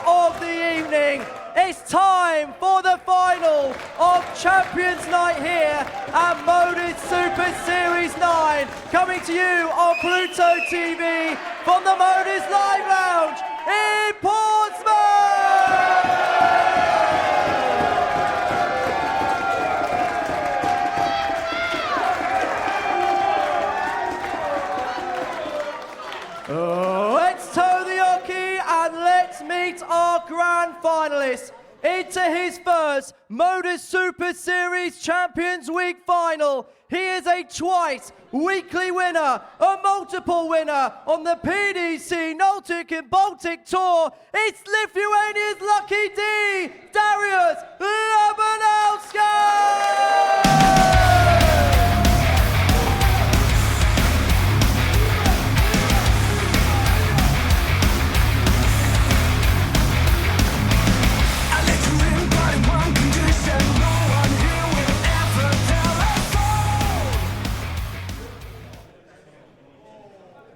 of the evening. It's time for the final of Champions Night here at Modus Super Series 9. Coming to you on Pluto TV from the Modus Live Lounge in Portsmouth! Let's toe the hockey and let's meet our grand finalists into his first Modus Super Series Champions Week final. He is a twice weekly winner, a multiple winner on the PDC Nordic and Baltic Tour. It's Lithuania's Lucky D, Darius Labanowski!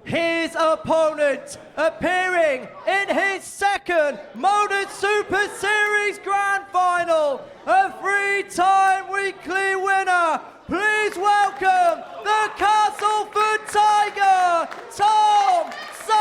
His opponent, appearing in his second Modus Super Series Grand Final, a three-time weekly winner. Please welcome the Castleford Tiger, Tom Sykes!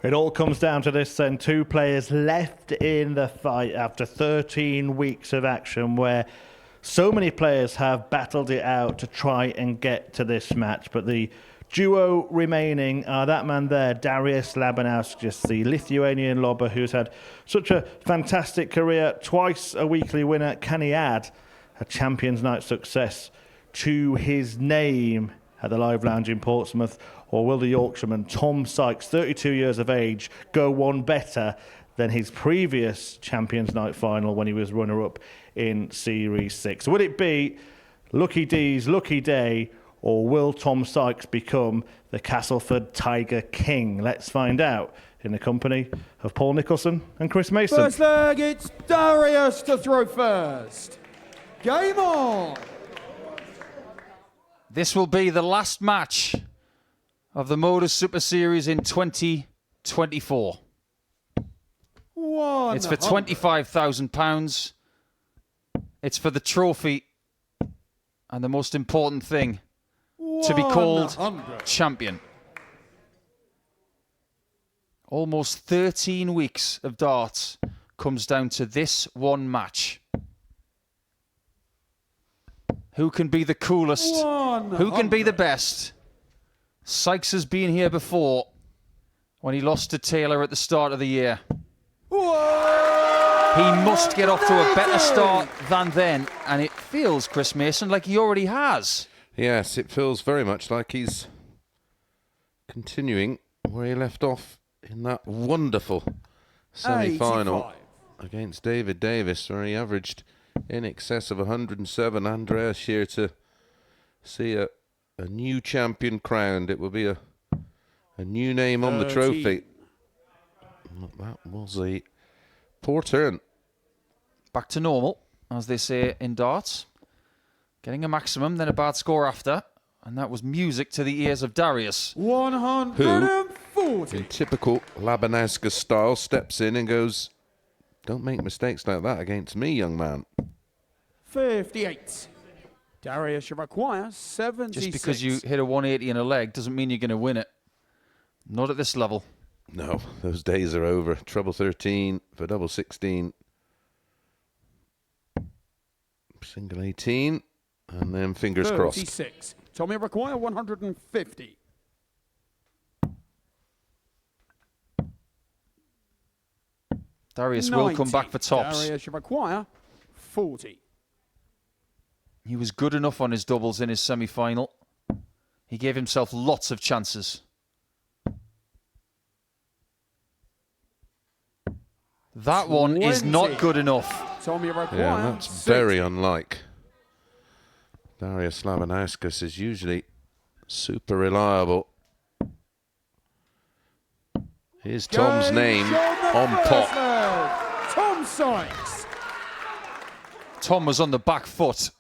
It all comes down to this then. Two players left in the fight after 13 weeks of action where so many players have battled it out to try and get to this match. But the duo remaining are that man there, Darius Labanowskis, the Lithuanian lobber who's had such a fantastic career, twice a weekly winner. Can he add a Champions Night success to his name at the Live Lounge in Portsmouth? Or will the Yorkshireman Tom Sykes, 32 years of age, go one better than his previous Champions Night final when he was runner-up in Series 6? Will it be Lucky D's lucky day, or will Tom Sykes become the Castleford Tiger King? Let's find out in the company of Paul Nicholson and Chris Mason. First leg, it's Darius to throw first. Game on! This will be the last match of the Modus Super Series in 2024. It's for £25,000. It's for the trophy and the most important thing, to be called champion. Almost 13 weeks of darts comes down to this one match. Who can be the coolest? Who can be the best? Sykes has been here before when he lost to Taylor at the start of the year. He must get off to a better start than then, and it feels, Chris Mason, like he already has. Yes, it feels very much like he's continuing where he left off in that wonderful semi-final against David Davis, where he averaged in excess of 107. Andreas here to see a new champion crowned. It will be a new name on the trophy. That was a poor turn. Back to normal, as they say in darts. Getting a maximum, then a bad score after. And that was music to the ears of Darius. 140. In typical Labanowski style, steps in and goes, "Don't make mistakes like that against me, young man." 58. Darius, you require 76. Just because you hit a 180 in a leg doesn't mean you're going to win it. Not at this level. No, those days are over. Treble 13 for double 16. Single 18. And then fingers crossed. 36. Tommy require 150. Darius will come back for tops. Darius, you require 40. He was good enough on his doubles in his semi-final. He gave himself lots of chances. That one is not good enough. Tommy requires Yeah, that's 60. very unlike. Darius Labanauskas is usually super reliable. Here's Tom's name on pot. Tom Sykes. Tom was on the back foot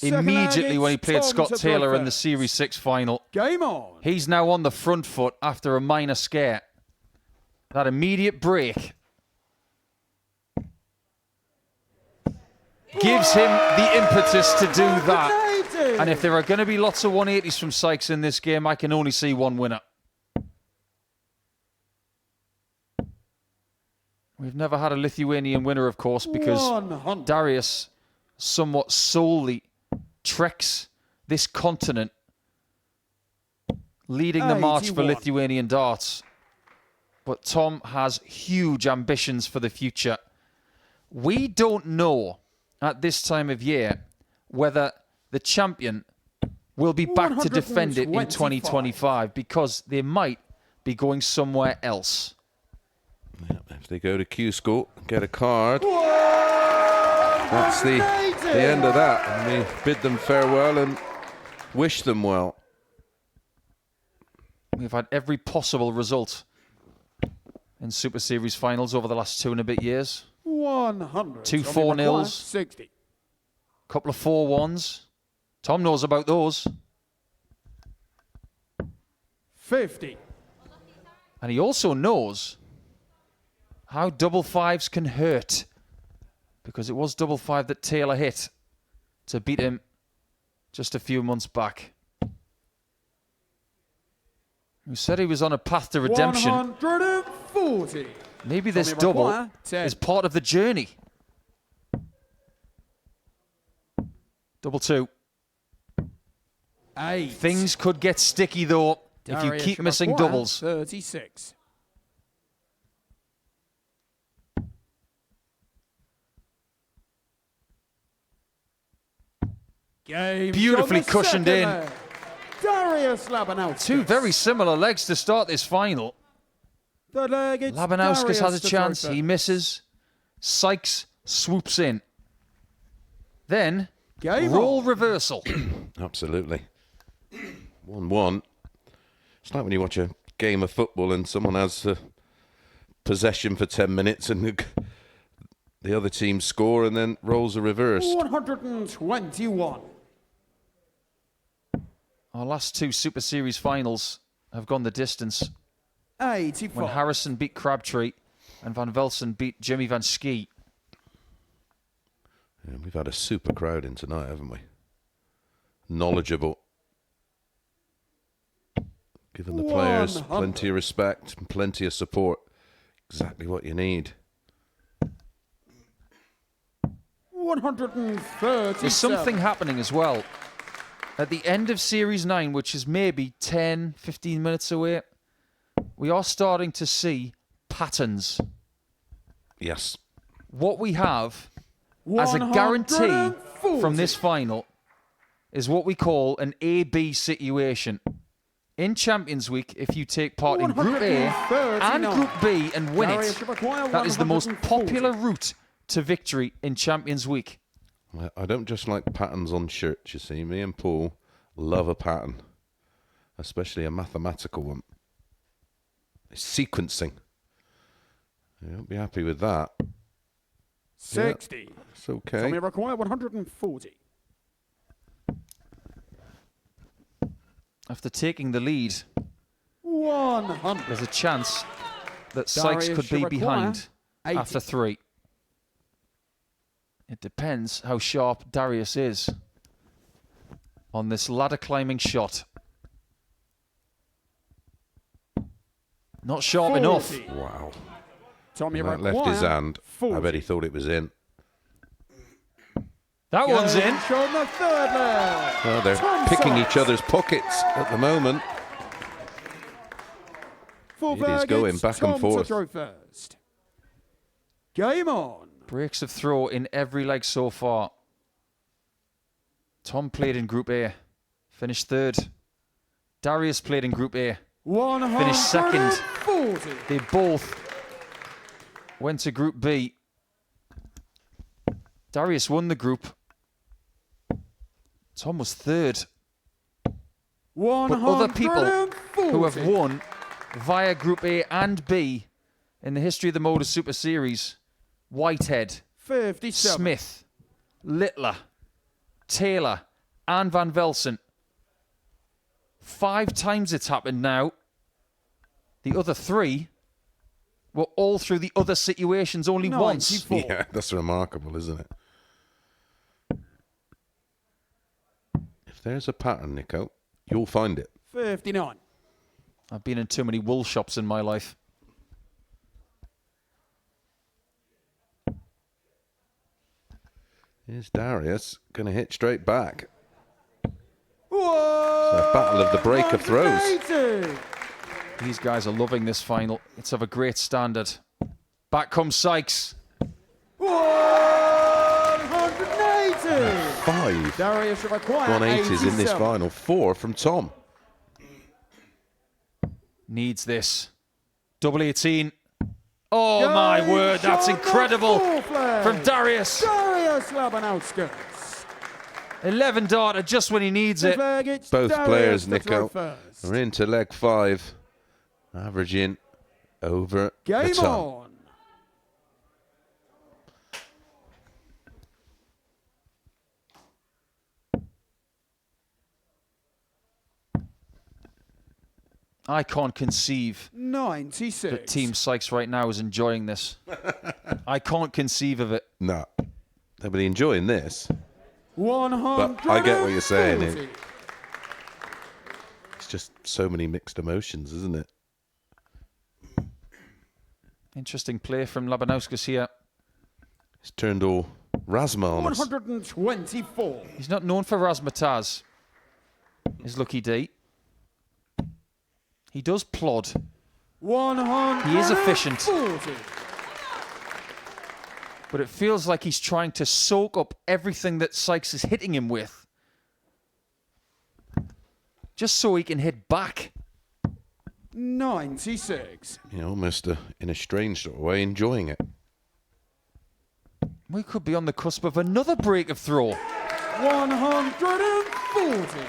immediately when he played Scott Taylor in the Series 6 final. Game on. He's now on the front foot after a minor scare. That immediate break gives him the impetus to do that. And if there are going to be lots of 180s from Sykes in this game, I can only see one winner. We've never had a Lithuanian winner, of course, because 100. Darius somewhat solely treks this continent, leading the march for 81. Lithuanian darts. But Tom has huge ambitions for the future. We don't know at this time of year whether the champion will be back to defend it in 2025, because they might be going somewhere else. Yeah, if they go to Q School and get a card, that's the end of that. And we bid them farewell and wish them well. We've had every possible result in Super Series finals over the last 2 and a bit years. 100. 2 Tommy 4-0s. requires 60. Couple of 4-1s. Tom knows about those. 50. And he also knows how double fives can hurt, because it was double five that Taylor hit to beat him just a few months back. Who said he was on a path to redemption. 140. Maybe this Tommy double require 10. is part of the journey. Double 2. 8. Things could get sticky though if you Darius keep missing requires doubles. 36. Game Beautifully on the cushioned second in. leg. Darius Labanauskas. 2 very similar legs to start this final. Third leg, it's Labanauskas Darius has a to throw chance. first. He misses. Sykes swoops in. Then, Game roll on. reversal. Absolutely. 1-1. It's like when you watch a game of football and someone has possession for 10 minutes and the other team score and then rolls are reversed. 121. Our last 2 Super Series finals have gone the distance. 85. When Harrison beat Crabtree and Van Velsen beat Jimmy Van Schie. Yeah, we've had a super crowd in tonight, haven't we? Knowledgeable. Giving the players 100. plenty of respect and plenty of support. Exactly what you need. 137. There's something happening as well. At the end of Series 9, which is maybe 10, 15 minutes away, we are starting to see patterns. Yes. What we have as a guarantee 140. from this final is what we call an A-B situation. In Champions Week, if you take part in Group A and 139. Group B and win Darius it, to require that is the most 140. popular route to victory in Champions Week. I don't just like patterns on shirts, you see. Me and Paul love a pattern, especially a mathematical one. It's sequencing. You won't be happy with that. 60. It's okay. Tommy require 140. After taking the lead, 100. there's a chance that Sykes Darius could should be require behind 80. after 3. It depends how sharp Darius is on this ladder climbing shot. Not sharp enough. 40. Wow. Tommy That require left his hand. 40. I bet he thought it was in. That one's in. On the third leg. Well, they're Tom picking Sykes. each other's pockets at the moment. Fourth It is leg, going it's back and Tom forth. to throw first. Game on. Breaks of throw in every leg so far. Tom played in Group A, finished third. Darius played in Group A, finished second. 140. They both went to Group B. Darius won the group. Tom was third. But other people who have won via Group A and B in the history of the Modus Super Series: Whitehead, 57. Smith, Littler, Taylor, and Van Velsen. 5 times it's happened now. The other 3 were all through the other situations only once. 94. Yeah, that's remarkable, isn't it? If there's a pattern, Nico, you'll find it. 59. I've been in too many wool shops in my life. Here's Darius going to hit straight back. Whoa! So a battle of the break of throws. 180. These guys are loving this final. It's of a great standard. Back comes Sykes. 180. 5 Darius require 180s in this final. 4 from Tom. Needs this. Double 18. Oh my word, that's incredible from Darius. Darius Labanauskas. 11 darter just when he needs it. Both players, Nico, are into leg 5, averaging over Game the ton. on. I can't conceive 96. that Team Sykes right now is enjoying this. I can't conceive of it. No, they'll be enjoying this. 140. But I get what you're saying. It's just so many mixed emotions, isn't it? Interesting play from Labanauskas here. It's turned all Razma on us. 124. He's not known for razzmatazz. His lucky D. He does plod. 140. He is efficient. But it feels like he's trying to soak up everything that Sykes is hitting him with. Just so he can hit back. 96. You know, almost in a strange sort of way, enjoying it. We could be on the cusp of another break of throw. 140.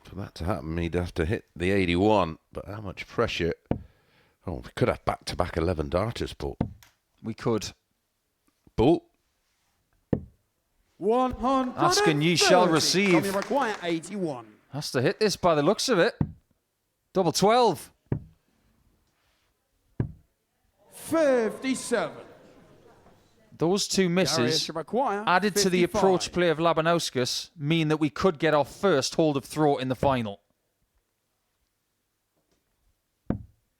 For that to happen, he'd have to hit the 81. But how much pressure? Oh, we could have back-to-back 11 darters, Paul. We could. Paul? 130. Ask and ye shall receive. Tommy require 81. Has to hit this by the looks of it. Double 12. 57. Those 2 misses, Darius require added to the 55. approach play of Labanauskas, mean that we could get our first hold of throw in the final.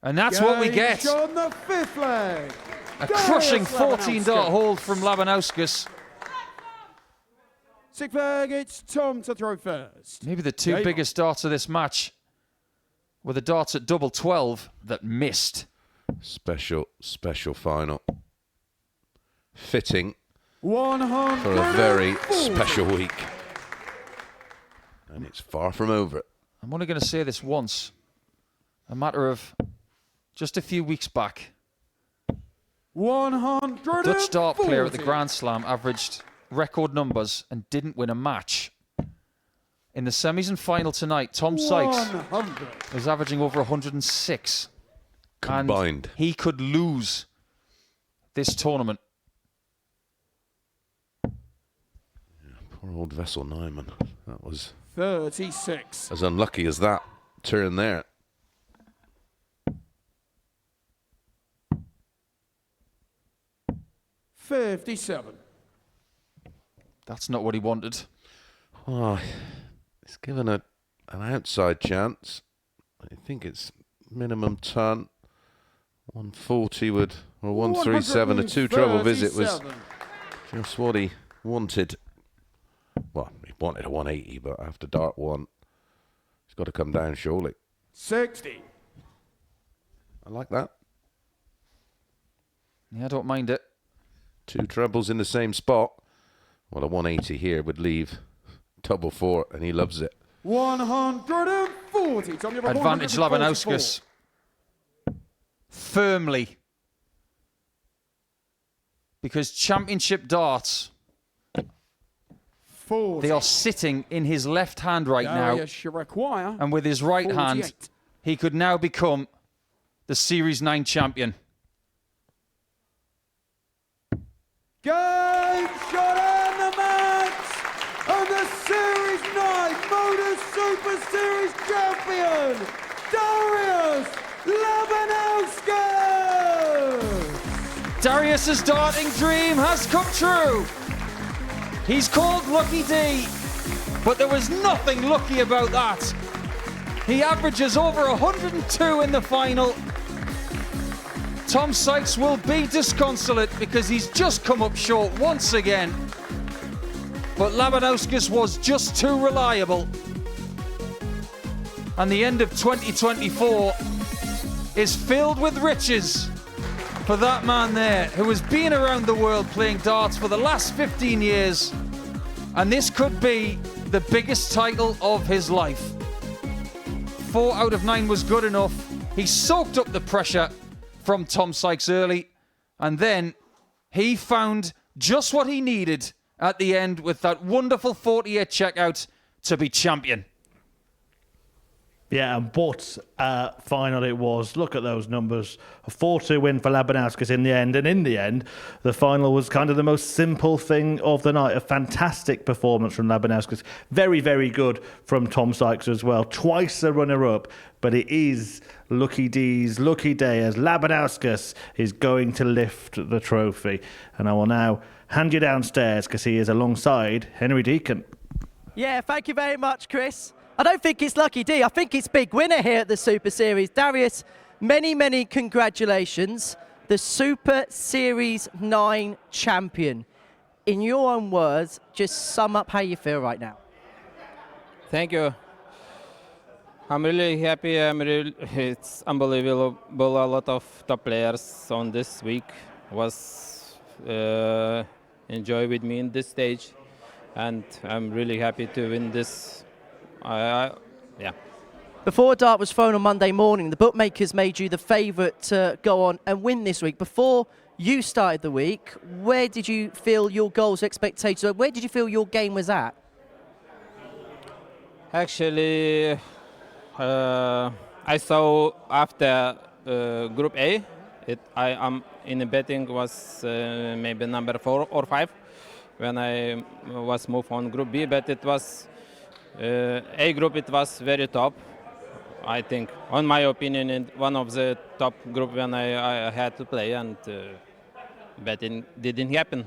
And that's what we get. Gauge on the 5th leg. A Darius crushing 14-dart Labanauskas. hold from Labanauskas. 6th leg, it's Tom to throw first. Maybe the 2 Game biggest darts of this match were the darts at double 12 that missed. Special final. Fitting 140. for a very special week. And it's far from over. I'm only going to say this once. A matter of just a few weeks back. 140. Dutch dart player at the Grand Slam averaged record numbers and didn't win a match. In the semis and final tonight, Tom Sykes 100. is averaging over 106. Combined. And he could lose this tournament. Poor old Vessel Nyman. That was 36. as unlucky as that turn there. $57. That's not what he wanted. Oh, it's given an outside chance. I think it's minimum ton. 140 would, or 137, a 2 treble visit was 137. just what he wanted. Well, he wanted a 180, but after dart 1, he's got to come down surely. 60. I like that. Yeah, I don't mind it. 2 trebles in the same spot. Well, a 180 here would leave double 4, and he loves it. 140. Tom, you have Advantage 144. Labanauskas. Firmly. Because championship darts, 40. they are sitting in his left hand right Darius, you require now. And with his right 48. hand, he could now become the Series 9 champion. Game shot and the match of the Series 9 Modus Super Series champion, Darius Labanauskas! Darius's darting dream has come true. He's called Lucky D, but there was nothing lucky about that. He averages over 102 in the final. Tom Sykes will be disconsolate because he's just come up short once again. But Labanauskas was just too reliable. And the end of 2024 is filled with riches for that man there who has been around the world playing darts for the last 15 years. And this could be the biggest title of his life. 4 out of 9 was good enough. He soaked up the pressure from Tom Sykes early, and then he found just what he needed at the end with that wonderful 48 checkout to be champion. Yeah, and what final it was. Look at those numbers. A 4-2 win for Labanauskas in the end. And in the end, the final was kind of the most simple thing of the night. A fantastic performance from Labanauskas. Very, very good from Tom Sykes as well. Twice a runner-up. But it is Lucky D's lucky day as Labanauskas is going to lift the trophy. And I will now hand you downstairs because he is alongside Henry Deacon. Yeah, thank you very much, Chris. I don't think it's Lucky D. I think it's big winner here at the Super Series. Darius, many, many congratulations. The Super Series 9 champion. In your own words, just sum up how you feel right now. Thank you. I'm really happy. It's unbelievable. A lot of top players on this week was enjoy with me in this stage, and I'm really happy to win this. Yeah. Before a dart was thrown on Monday morning, the bookmakers made you the favourite to go on and win this week. Before you started the week, where did you feel your goals, expectations, or where did you feel your game was at? Actually, I saw after Group A, I am in the betting was maybe number 4 or 5 when I was moved on Group B, but it was A group. It was very top. I think, on my opinion, in one of the top group when I had to play, and betting didn't happen.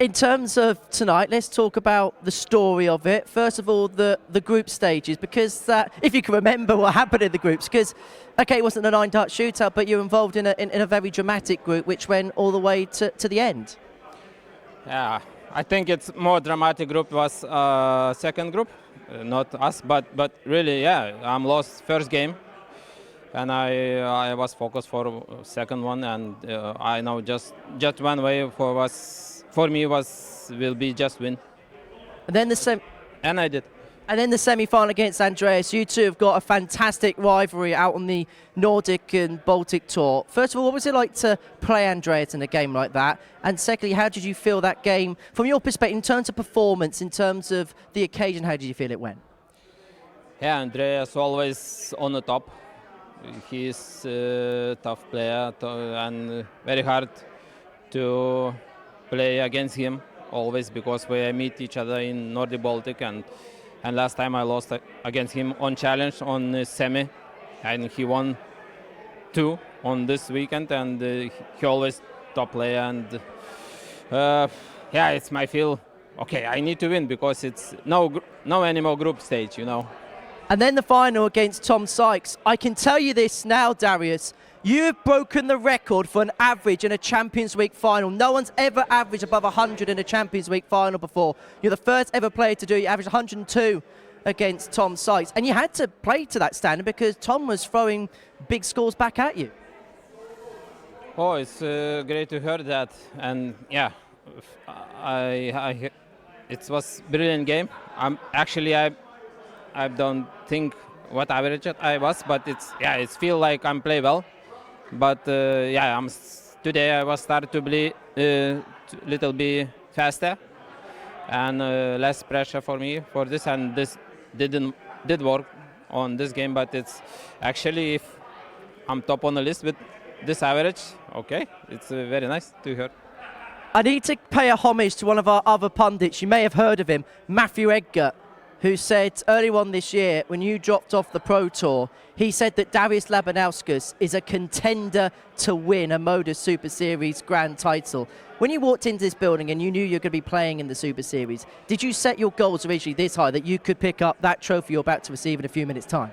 In terms of tonight, let's talk about the story of it. First of all, the group stages, because if you can remember what happened in the groups, because, okay, it wasn't a 9-dart shootout, but you're involved in a very dramatic group, which went all the way to the end. Yeah, I think it's more dramatic group was second group, not us, but really, yeah, I'm lost first game, and I was focused for second one, and I know just one way for me will be just win. And then and I did. And then the semi-final against Andreas. You two have got a fantastic rivalry out on the Nordic and Baltic Tour. First of all, what was it like to play Andreas in a game like that? And secondly, how did you feel that game, from your perspective, in terms of performance, in terms of the occasion, how did you feel it went? Yeah, Andreas always on the top. He's a tough player and very hard to play against him always, because we meet each other in Nordic Baltic, and last time I lost against him on challenge on semi, and he won 2 on this weekend, and he always top player, and yeah, it's my feel. Okay, I need to win because it's no anymore group stage, you know. And then the final against Tom Sykes. I can tell you this now, Darius. You have broken the record for an average in a Champions Week final. No one's ever averaged above 100 in a Champions Week final before. You're the first ever player to do it. You averaged 102 against Tom Sykes. And you had to play to that standard because Tom was throwing big scores back at you. Oh, it's great to hear that. And yeah, it was brilliant game. I don't think what average I was, but it feel like I'm play well. But today I was start to be little bit faster and less pressure for me for this, and this did work on this game. But it's actually, if I'm top on the list with this average, okay, it's very nice to hear. I need to pay a homage to one of our other pundits. You may have heard of him, Matthew Edgar, who said earlier on this year, when you dropped off the Pro Tour, he said that Darius Labanauskas is a contender to win a Modus Super Series grand title. When you walked into this building and you knew you were going to be playing in the Super Series, did you set your goals originally this high that you could pick up that trophy you're about to receive in a few minutes' time?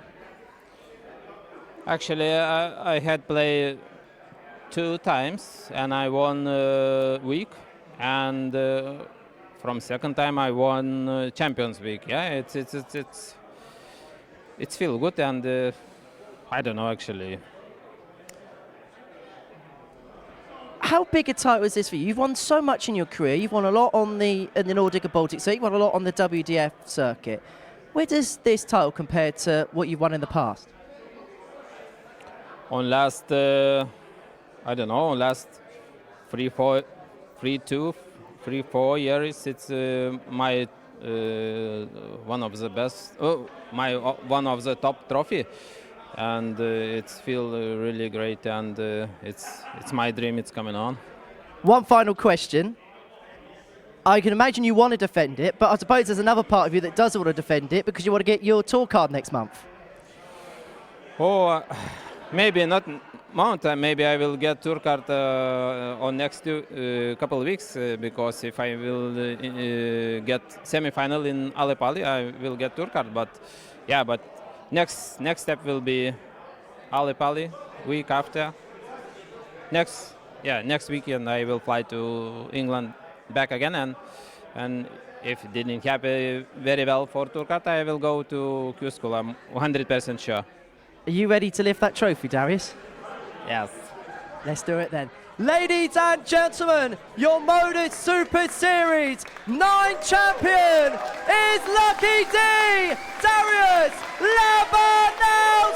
Actually, I had played 2 times and I won week, and from second time I won Champions Week. Yeah, it's feel good, and I don't know actually. How big a title is this for you? You've won so much in your career. You've won a lot in the Nordic and Baltic circuit. You've won a lot on the WDF circuit. Where does this title compare to what you've won in the past? On last, I don't know, last 3-4 years, it's my one of the best, one of the top trophy, and it's feel really great, and it's my dream. It's coming on. One final question. I can imagine you want to defend it, but I suppose there's another part of you that does want to defend it because you want to get your tour card next month. Oh, maybe not mountain. Maybe I will get tour card on next couple of weeks because if I will get semi-final in Aleppali, I will get tour card. But yeah, but next step will be Aleppali week after. Next weekend I will fly to England back again, and if it didn't happen very well for tour card, I will go to Q School. I'm 100% sure. Are you ready to lift that trophy, Darius? Yes. Let's do it then. Ladies and gentlemen, your Modus Super Series 9 champion is Lucky D, Darius Labanauskas!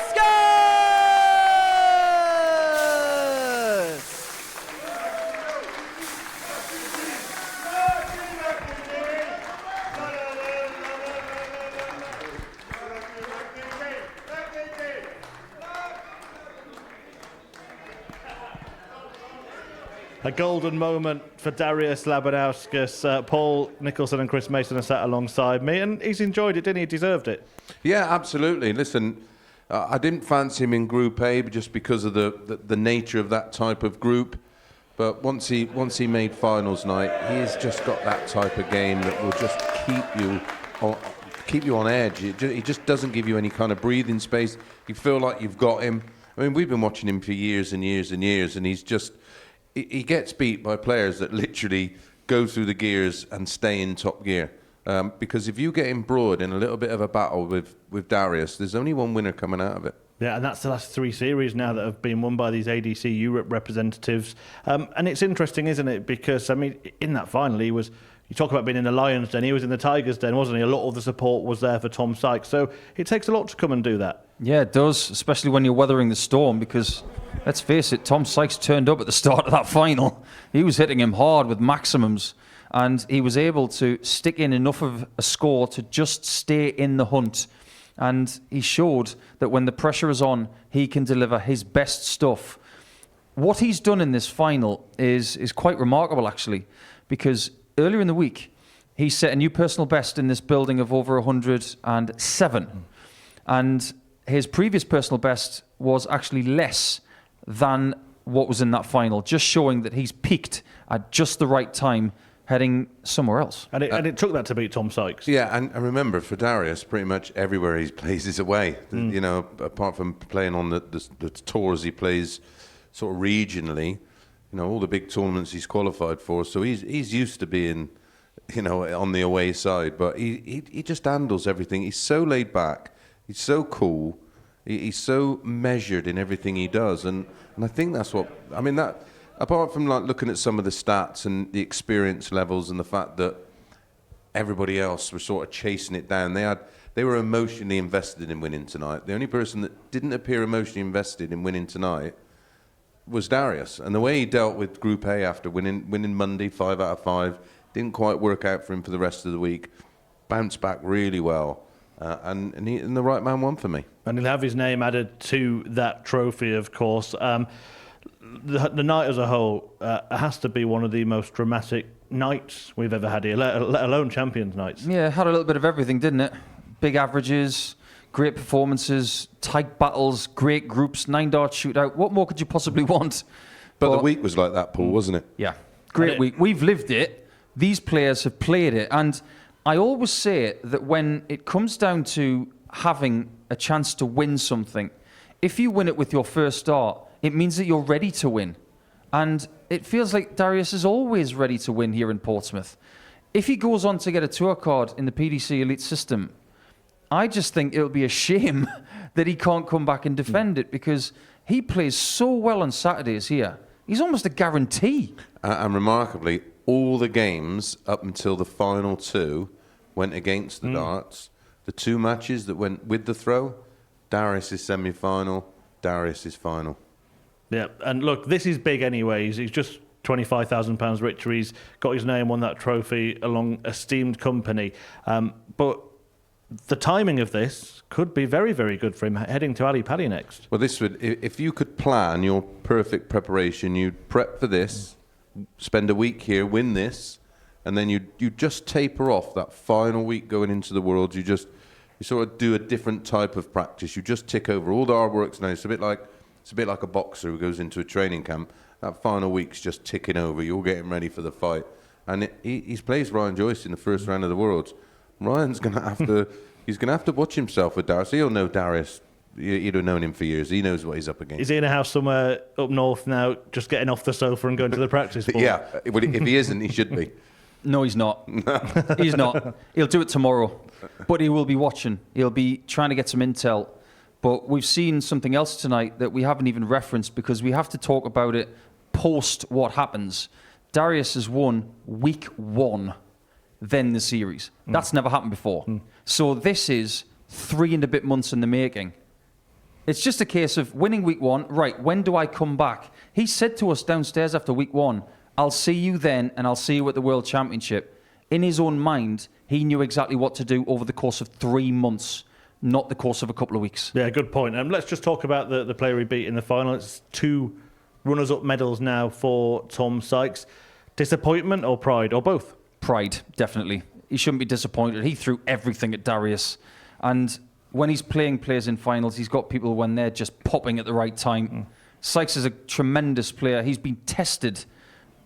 A golden moment for Darius Labanauskas. Paul Nicholson and Chris Mason are sat alongside me, and he's enjoyed it, didn't he? He deserved it. Yeah, absolutely. Listen, I didn't fancy him in Group A just because of the nature of that type of group. But once he made finals night, he's just got that type of game that will just keep you on edge. He just doesn't give you any kind of breathing space. You feel like you've got him. I mean, we've been watching him for years and years and years, and he gets beat by players that literally go through the gears and stay in top gear. Because if you get embroiled in a little bit of a battle with Darius, there's only one winner coming out of it. Yeah, and that's the last 3 series now that have been won by these ADC Europe representatives. And it's interesting, isn't it? Because, I mean, in that final, you talk about being in the Lions' den, he was in the Tigers' den, wasn't he? A lot of the support was there for Tom Sykes. So it takes a lot to come and do that. Yeah, it does, especially when you're weathering the storm, because let's face it, Tom Sykes turned up at the start of that final. He was hitting him hard with maximums, and he was able to stick in enough of a score to just stay in the hunt. And he showed that when the pressure is on, he can deliver his best stuff. What he's done in this final is quite remarkable, actually, because earlier in the week, he set a new personal best in this building of over 107. And his previous personal best was actually less than what was in that final, just showing that he's peaked at just the right time, heading somewhere else. And it took that to beat Tom Sykes. Yeah, and remember, for Darius, pretty much everywhere he plays is away. You know, apart from playing on the tours he plays sort of regionally, you know, all the big tournaments he's qualified for. So he's used to being, you know, on the away side. But he just handles everything. He's so laid back. He's so cool. He's so measured in everything he does. And I think that's what, I mean, that, apart from like looking at some of the stats and the experience levels and the fact that everybody else were sort of chasing it down. They were emotionally invested in winning tonight. The only person that didn't appear emotionally invested in winning tonight was Darius. And the way he dealt with Group A after winning Monday 5 out of 5, didn't quite work out for him for the rest of the week. Bounced back really well. And the right man won for me. And he'll have his name added to that trophy, of course. The night as a whole has to be one of the most dramatic nights we've ever had here, let alone Champions Nights. Yeah, had a little bit of everything, didn't it? Big averages, great performances, tight battles, great groups, 9-dart shootout. What more could you possibly want? But the week was like that, Paul, wasn't it? Yeah, great week. We've lived it. These players have played it. And I always say that when it comes down to having a chance to win something, if you win it with your first start, it means that you're ready to win. And it feels like Darius is always ready to win here in Portsmouth. If he goes on to get a tour card in the PDC Elite system, I just think it'll be a shame that he can't come back and defend it, because he plays so well on Saturdays here. He's almost a guarantee. And remarkably, all the games up until the final 2 went against the darts. The 2 matches that went with the throw, Darius is semi-final, Darius is final. Yeah, and look, this is big anyways. He's just £25,000 richer. He's got his name on that trophy along esteemed company. But the timing of this could be very, very good for him heading to Ali Pali next. Well, this would, if you could plan your perfect preparation, you'd prep for this, spend a week here, win this, and then you just taper off that final week going into the Worlds. You sort of do a different type of practice. You just tick over all the hard works now. It's a bit like a boxer who goes into a training camp. That final week's just ticking over. You're getting ready for the fight. And he's plays Ryan Joyce in the first round of the Worlds. Ryan's going to have to he's going to have to watch himself with Darius. He'll know Darius. He'd have known him for years. He knows what he's up against. Is he in a house somewhere up north now, just getting off the sofa and going to the practice ball? Yeah, if he isn't, he should be. No, he's not. He's not. He'll do it tomorrow. But he will be watching. He'll be trying to get some intel. But we've seen something else tonight that we haven't even referenced, because we have to talk about it post what happens. Darius has won week 1, then the series. That's never happened before. So this is 3 and a bit months in the making. It's just a case of winning week 1. Right, when do I come back? He said to us downstairs after week 1, I'll see you then, and I'll see you at the World Championship. In his own mind, he knew exactly what to do over the course of 3 months, not the course of a couple of weeks. Yeah, good point. Let's just talk about the player he beat in the final. It's 2 runners-up medals now for Tom Sykes. Disappointment or pride, or both? Pride, definitely. He shouldn't be disappointed. He threw everything at Darius. And when he's playing players in finals, he's got people when they're just popping at the right time. Sykes is a tremendous player. He's been tested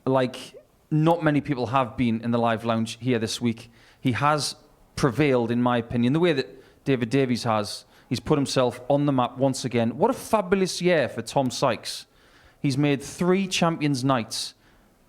like not many people have been in the live lounge here this week. He has prevailed, in my opinion, the way that David Davies has. He's put himself on the map once again. What a fabulous year for Tom Sykes. He's made 3 Champions Nights,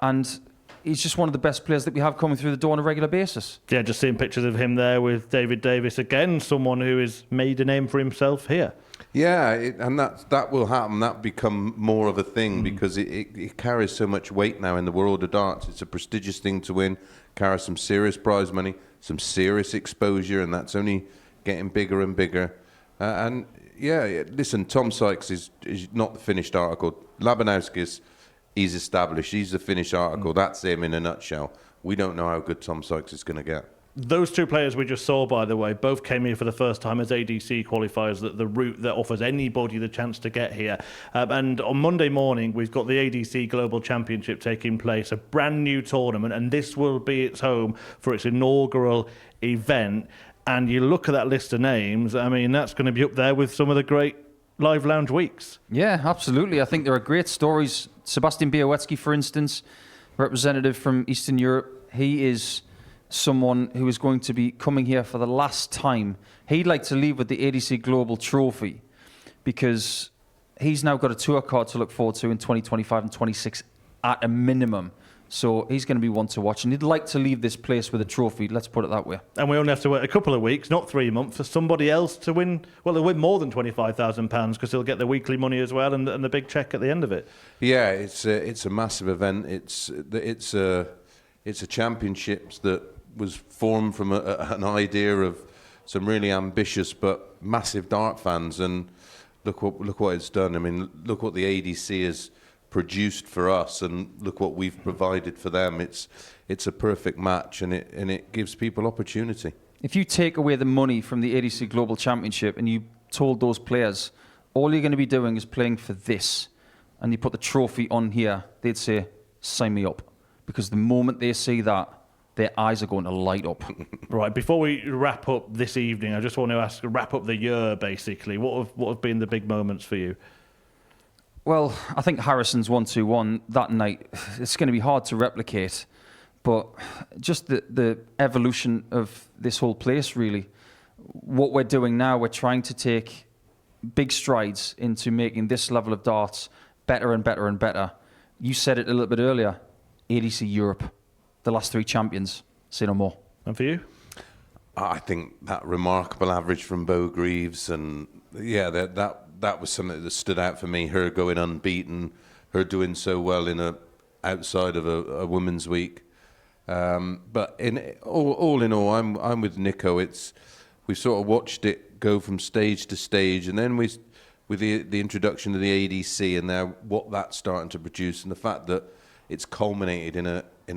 and he's just one of the best players that we have coming through the door on a regular basis. Yeah, just seeing pictures of him there with David Davis again, someone who has made a name for himself here. Yeah, and that will happen. That become more of a thing because it carries so much weight now in the world of darts. It's a prestigious thing to win, carries some serious prize money, some serious exposure, and that's only getting bigger and bigger. And yeah, listen, Tom Sykes is not the finished article. Labanowskis, he's established. He's the finished article. That's him in a nutshell. We don't know how good Tom Sykes is going to get. Those 2 players we just saw, by the way, both came here for the first time as ADC qualifiers, the route that offers anybody the chance to get here. And on Monday morning, we've got the ADC Global Championship taking place, a brand new tournament, and this will be its home for its inaugural event. And you look at that list of names, I mean, that's going to be up there with some of the great live lounge weeks. Yeah, absolutely. I think there are great stories. Sebastian Białowski, for instance, representative from Eastern Europe, he is someone who is going to be coming here for the last time. He'd like to leave with the ADC Global Trophy because he's now got a tour card to look forward to in 2025 and 26 at a minimum. So he's going to be one to watch, and he'd like to leave this place with a trophy, let's put it that way. And we only have to wait a couple of weeks, not 3 months, for somebody else to win. Well, they'll win more than £25,000 because they'll get the weekly money as well and the big cheque at the end of it. Yeah, it's a massive event. It's a championships that was formed from an idea of some really ambitious but massive dart fans, and look what it's done. I mean, look what the ADC has produced for us, and look what we've provided for them. It's a perfect match, and it gives people opportunity. If you take away the money from the ADC Global Championship and you told those players, all you're going to be doing is playing for this, and you put the trophy on here, they'd say, sign me up. Because the moment they see that, their eyes are going to light up. Right, before we wrap up this evening, I just want to wrap up the year, basically. What have been the big moments for you? Well, I think Harrison's 1-2-1 that night, it's going to be hard to replicate. But just the evolution of this whole place, really. What we're doing now, we're trying to take big strides into making this level of darts better and better and better. You said it a little bit earlier, ADC Europe, the last 3 champions, say no more. And for you? I think that remarkable average from Bo Greaves, and yeah, that was something that stood out for me. Her going unbeaten, her doing so well outside of a women's week. But all in all, I'm with Nico. We've sort of watched it go from stage to stage, and then with the introduction of the ADC, and now what that's starting to produce, and the fact that it's culminated in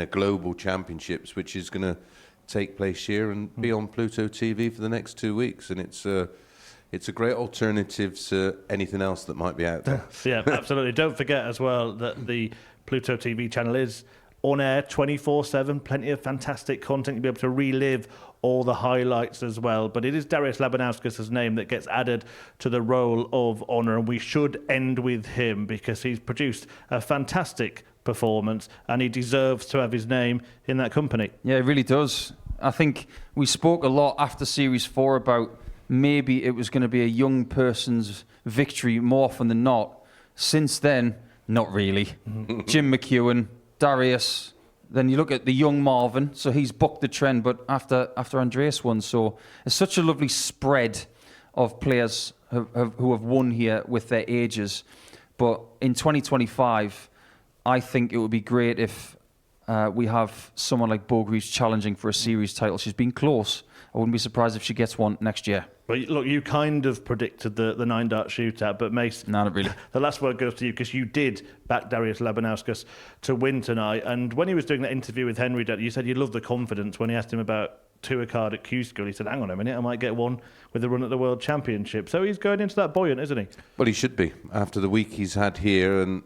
a global championships, which is going to take place here and be on Pluto TV for the next 2 weeks, and it's a great alternative to anything else that might be out there. Yeah, absolutely. Don't forget as well that the Pluto TV channel is on air 24/7, plenty of fantastic content. You'll be able to relive all the highlights as well. But it is Darius Labanauskas' name that gets added to the roll of honour, and we should end with him because he's produced a fantastic performance and he deserves to have his name in that company. Yeah, it really does. I think we spoke a lot after Series 4 about maybe it was going to be a young person's victory more often than not. Since then, not really. Jim McEwen, Darius, then you look at the young Marvin, so he's bucked the trend, but after Andreas won, so it's such a lovely spread of players who have won here with their ages. But in 2025, I think it would be great if we have someone like Bo Greaves challenging for a series title. She's been close. I wouldn't be surprised if she gets one next year. But look, you kind of predicted the 9-dart shootout, but Mace, no, not really. The last word goes to you because you did back Darius Labanauskas to win tonight. And when he was doing that interview with Henry, you said you loved the confidence when he asked him about tour card at Q School. He said, hang on a minute, I might get one with a run at the World Championship. So he's going into that buoyant, isn't he? Well, he should be after the week he's had here. And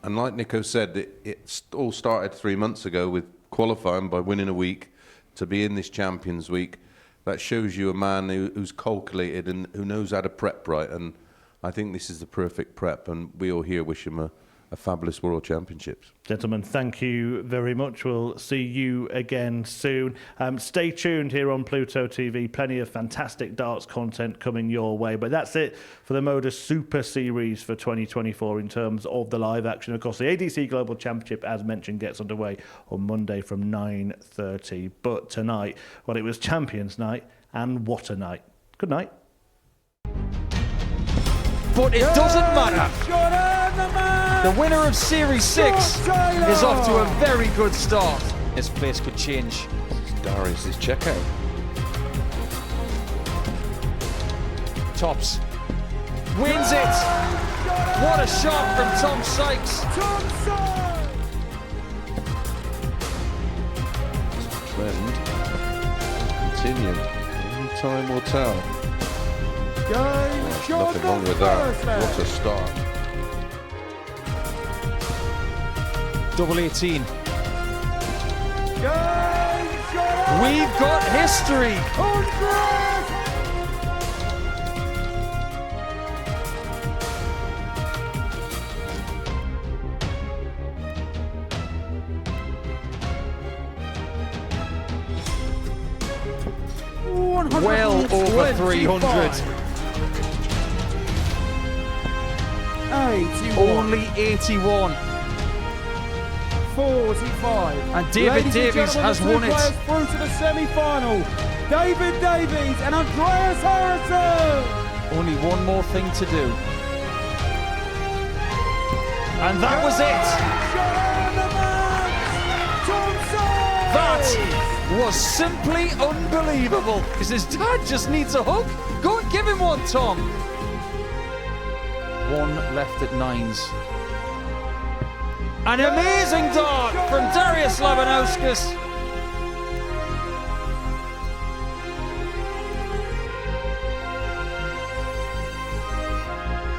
like Nico said, it all started 3 months ago with qualifying by winning a week to be in this Champions Week. That shows you a man who's calculated and who knows how to prep right. And I think this is the perfect prep. And we all here wish him a fabulous World Championships. Gentlemen, thank you very much. We'll see you again soon. Stay tuned here on Pluto TV. Plenty of fantastic darts content coming your way. But that's it for the Modus Super Series for 2024 in terms of the live action. Of course, the ADC Global Championship, as mentioned, gets underway on Monday from 9:30. But tonight, well, it was Champions Night, and what a night. Good night. But it doesn't matter. The winner of Series 6 is off to a very good start. This place could change. Darius' checkout. Tops. Wins it. What a shot from Tom Sykes. Trend continued. Only time will tell. Nothing wrong with that. What a start. Double 18. We've got history. Well over 300. 81. Only 81. 45. And David Davies has won it. Through to the semi-final. David Davies and Andreas Harrison. Only one more thing to do. And that was it. That was simply unbelievable because his dad just needs a hug. Go and give him one, Tom. One left at nines. An amazing dart from Darius Labanauskas.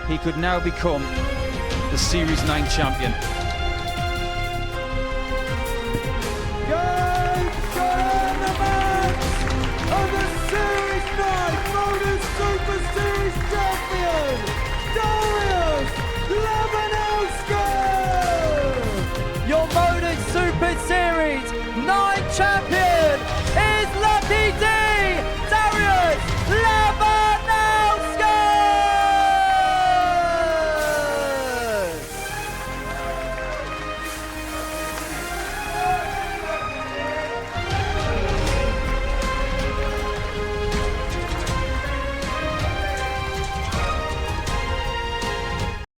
He could now become the Series 9 champion. And the Series 9 Modus Super Series champion, Darius Labanauskas! Your Modus Super Series 9 champion!